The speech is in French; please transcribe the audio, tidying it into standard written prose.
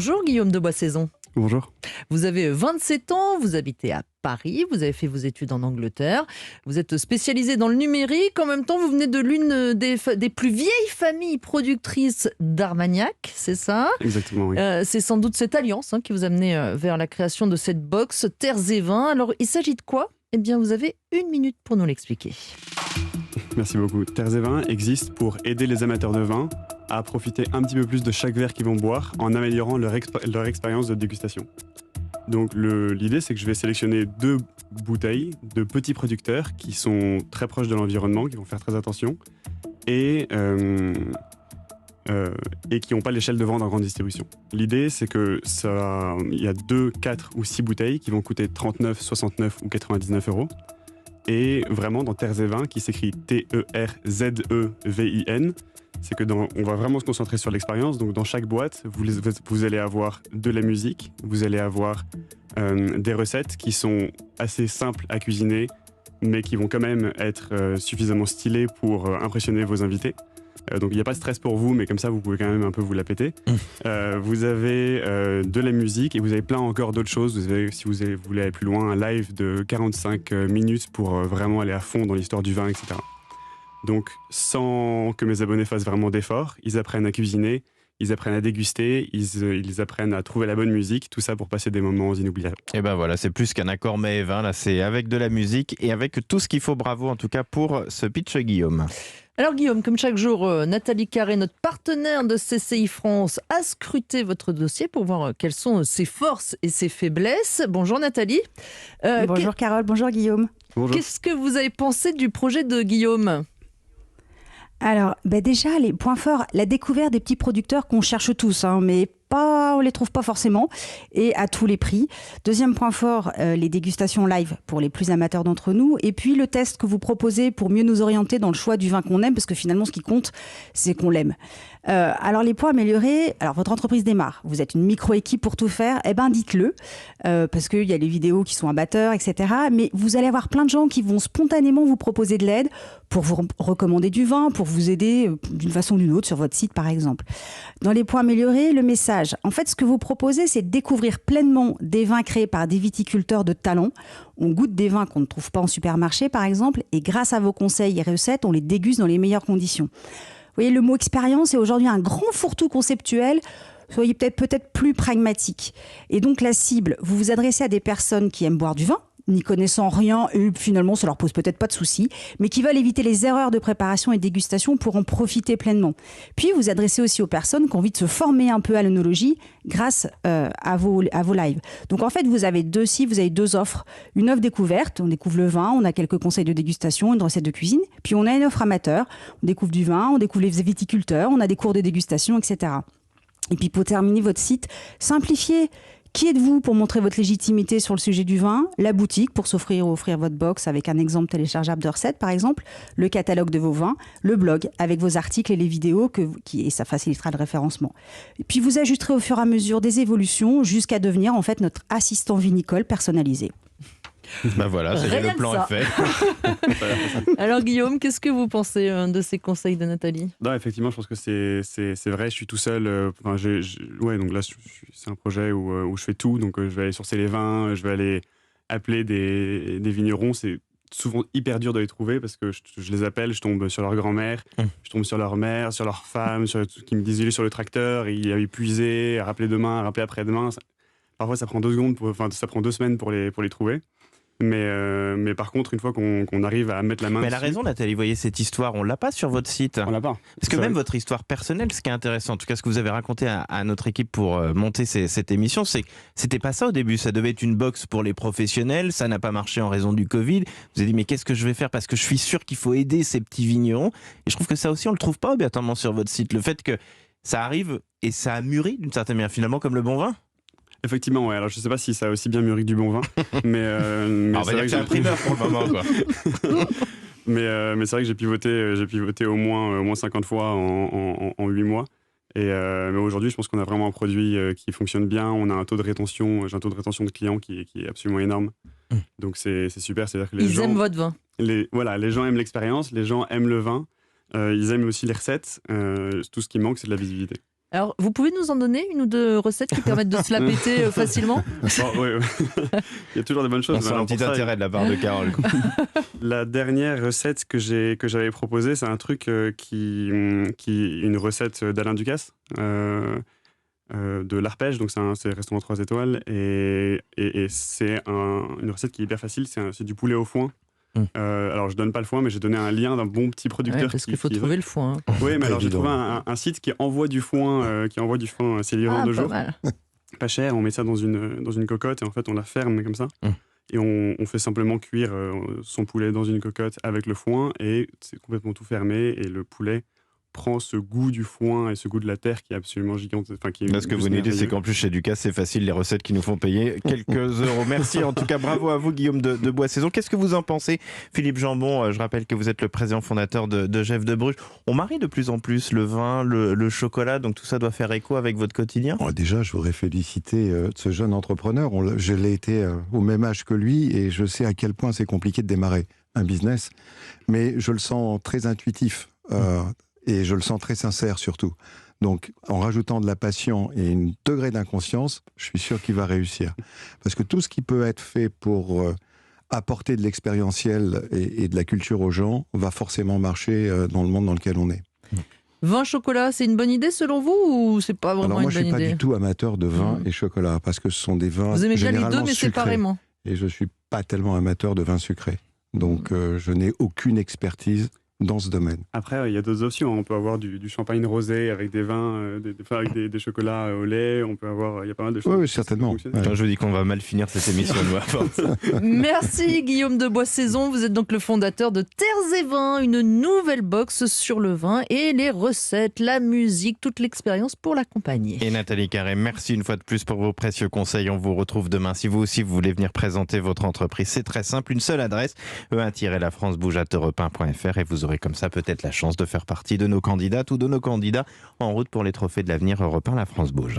Bonjour Guillaume de Boissaison. Bonjour. Vous avez 27 ans, vous habitez à Paris, vous avez fait vos études en Angleterre, vous êtes spécialisé dans le numérique, en même temps vous venez de l'une des plus vieilles familles productrices d'Armagnac, c'est ça ? Exactement, oui. C'est sans doute cette alliance qui vous a amené vers la création de cette box Terres et Vins. Alors il s'agit de quoi ? Eh bien vous avez 1 minute pour nous l'expliquer. Merci beaucoup. Terres et Vins existe pour aider les amateurs de vin à profiter un petit peu plus de chaque verre qu'ils vont boire en améliorant leur expérience de dégustation. Donc l'idée, c'est que je vais sélectionner 2 bouteilles de petits producteurs qui sont très proches de l'environnement, qui vont faire très attention et qui n'ont pas l'échelle de vente en grande distribution. L'idée, c'est que il y a 2, 4 ou 6 bouteilles qui vont coûter 39, 69 ou 99 euros. Et vraiment, dans Terres et Vins, qui s'écrit T-E-R-Z-E-V-I-N, c'est que on va vraiment se concentrer sur l'expérience. Donc, dans chaque boîte, vous allez avoir de la musique, vous allez avoir des recettes qui sont assez simples à cuisiner, mais qui vont quand même être suffisamment stylées pour impressionner vos invités. Donc il n'y a pas de stress pour vous, mais comme ça vous pouvez quand même un peu vous la péter. Vous avez de la musique et vous avez plein encore d'autres choses. Vous avez, si vous voulez aller plus loin, un live de 45 minutes pour vraiment aller à fond dans l'histoire du vin, etc. Donc sans que mes abonnés fassent vraiment d'efforts, ils apprennent à cuisiner, ils apprennent à déguster, ils apprennent à trouver la bonne musique, tout ça pour passer des moments inoubliables. Et ben voilà, c'est plus qu'un accord mets et vin, là c'est avec de la musique et avec tout ce qu'il faut. Bravo en tout cas pour ce pitch, Guillaume. Alors Guillaume, comme chaque jour, Nathalie Carré, notre partenaire de CCI France, a scruté votre dossier pour voir quelles sont ses forces et ses faiblesses. Bonjour Nathalie. Bonjour Carole, bonjour Guillaume. Bonjour. Qu'est-ce que vous avez pensé du projet de Guillaume ? Alors, déjà, les points forts, la découverte des petits producteurs qu'on cherche tous, mais on les trouve pas forcément, et à tous les prix. Deuxième point fort, les dégustations live pour les plus amateurs d'entre nous, et puis le test que vous proposez pour mieux nous orienter dans le choix du vin qu'on aime, parce que finalement, ce qui compte, c'est qu'on l'aime. Alors, les points améliorés, alors votre entreprise démarre, vous êtes une micro-équipe pour tout faire, dites-le, parce qu'il y a les vidéos qui sont amateurs, etc. Mais vous allez avoir plein de gens qui vont spontanément vous proposer de l'aide pour vous recommander du vin, pour vous aider d'une façon ou d'une autre sur votre site, par exemple. Dans les points améliorés, le message. En fait, ce que vous proposez, c'est de découvrir pleinement des vins créés par des viticulteurs de talent. On goûte des vins qu'on ne trouve pas en supermarché, par exemple, et grâce à vos conseils et recettes, on les déguste dans les meilleures conditions. Vous voyez, le mot expérience est aujourd'hui un grand fourre-tout conceptuel. Soyez peut-être plus pragmatique. Et donc, la cible, vous vous adressez à des personnes qui aiment boire du vin, n'y connaissant rien, et finalement, ça leur pose peut-être pas de soucis, mais qui veulent éviter les erreurs de préparation et de dégustation pour en profiter pleinement. Puis, vous adressez aussi aux personnes qui ont envie de se former un peu à l'œnologie grâce à vos lives. Donc, en fait, vous avez 2 cibles, vous avez 2 offres. Une offre découverte, on découvre le vin, on a quelques conseils de dégustation, une recette de cuisine. Puis, on a une offre amateur, on découvre du vin, on découvre les viticulteurs, on a des cours de dégustation, etc. Et puis, pour terminer votre site, simplifiez. Qui êtes-vous pour montrer votre légitimité sur le sujet du vin ? La boutique pour s'offrir ou offrir votre box avec un exemple téléchargeable de recettes par exemple, le catalogue de vos vins, le blog avec vos articles et les vidéos et ça facilitera le référencement. Et puis vous ajusterez au fur et à mesure des évolutions jusqu'à devenir en fait notre assistant vinicole personnalisé. Voilà, le plan est fait. Alors Guillaume, qu'est-ce que vous pensez de ces conseils de Nathalie ? Non, effectivement, je pense que c'est vrai. Je suis tout seul. Donc là, c'est un projet où je fais tout. Donc, je vais aller sourcer les vins, je vais aller appeler des vignerons. C'est souvent hyper dur de les trouver parce que je les appelle, je tombe sur leur grand-mère, je tombe sur leur mère, sur leur femme, qui me disent il est sur le tracteur, il a épuisé, rappeler demain, rappeler après-demain. Parfois, ça prend 2 secondes, ça prend 2 semaines pour les trouver. Mais par contre, une fois qu'on arrive à mettre la main Mais elle dessus... a raison, Nathalie, vous voyez, cette histoire, on l'a pas sur votre site. On l'a pas. Parce que même votre histoire personnelle, ce qui est intéressant, en tout cas ce que vous avez raconté à notre équipe pour monter cette émission, c'est que c'était pas ça au début. Ça devait être une box pour les professionnels, ça n'a pas marché en raison du Covid. Vous avez dit, mais qu'est-ce que je vais faire ? Parce que je suis sûr qu'il faut aider ces petits vignerons. Et je trouve que ça aussi, on le trouve pas obligatoirement sur votre site. Le fait que ça arrive et ça a mûri d'une certaine manière, finalement, comme le bon vin. Effectivement, ouais. Alors, je sais pas si ça a aussi bien mûri que du bon vin, mais on va dire que c'est un primeur pour le moment, quoi. mais c'est vrai que j'ai pivoté au moins 50 fois en 8 mois. Mais aujourd'hui, je pense qu'on a vraiment un produit qui fonctionne bien. On a un taux de rétention, j'ai un taux de rétention de clients qui est absolument énorme. Donc c'est super. C'est-à-dire que les gens aiment votre vin. Les gens aiment l'expérience, les gens aiment le vin, ils aiment aussi les recettes. Tout ce qui manque, c'est de la visibilité. Alors, vous pouvez nous en donner une ou deux recettes qui permettent de se la péter facilement? Bon, ouais. Il y a toujours des bonnes choses. On sent un petit intérêt de la part de Carole. La dernière recette que j'avais proposée, c'est un truc une recette d'Alain Ducasse, de l'arpège, donc c'est restaurant 3 étoiles, et c'est une recette qui est hyper facile, c'est du poulet au foin. Alors je donne pas le foin, mais j'ai donné un lien d'un bon petit producteur. Ouais, parce qu'il faut trouver le foin. Oui, mais alors j'ai trouvé un site qui envoie du foin, c'est livré en 2 jours. Pas cher, on met ça dans une cocotte et en fait on la ferme comme ça. Et on fait simplement cuire son poulet dans une cocotte avec le foin et c'est complètement tout fermé et le poulet prend ce goût du foin et ce goût de la terre qui est absolument gigantesque. Ce que vous nous dites, c'est qu'en plus chez Ducasse, c'est facile, les recettes qui nous font payer quelques euros. Merci en tout cas, bravo à vous Guillaume de Boissaison. Qu'est-ce que vous en pensez, Philippe Jambon? Je rappelle que vous êtes le président fondateur de Jeff de Bruges. On marie de plus en plus le vin, le chocolat, donc tout ça doit faire écho avec votre quotidien. Déjà, je voudrais féliciter ce jeune entrepreneur. Je l'ai été au même âge que lui et je sais à quel point c'est compliqué de démarrer un business, mais je le sens très intuitif. Et je le sens très sincère surtout. Donc, en rajoutant de la passion et un degré d'inconscience, je suis sûr qu'il va réussir. Parce que tout ce qui peut être fait pour apporter de l'expérientiel et de la culture aux gens va forcément marcher dans le monde dans lequel on est. Vin chocolat, c'est une bonne idée selon vous ou c'est pas vraiment une bonne idée? Moi, je suis pas du tout amateur de vin et chocolat parce que ce sont des vins. Vous aimez bien les deux, mais sucrés, séparément. Et je suis pas tellement amateur de vin sucré. Donc, je n'ai aucune expertise dans ce domaine. Après, il y a d'autres options. On peut avoir du champagne rosé avec des vins, avec des chocolats au lait. On peut avoir, il y a pas mal de choses. Oui, certainement. Je vous dis qu'on va mal finir cette émission. Merci Guillaume de Boissaison. Vous êtes donc le fondateur de Terres et Vins, une nouvelle box sur le vin et les recettes, la musique, toute l'expérience pour l'accompagner. Et Nathalie Carré, merci une fois de plus pour vos précieux conseils. On vous retrouve demain. Si vous aussi vous voulez venir présenter votre entreprise, c'est très simple. Une seule adresse, e1-lafrancebouge@europe1.fr et vous aurez comme ça peut-être la chance de faire partie de nos candidates ou de nos candidats en route pour les trophées de l'avenir Europe 1 La France Bouge.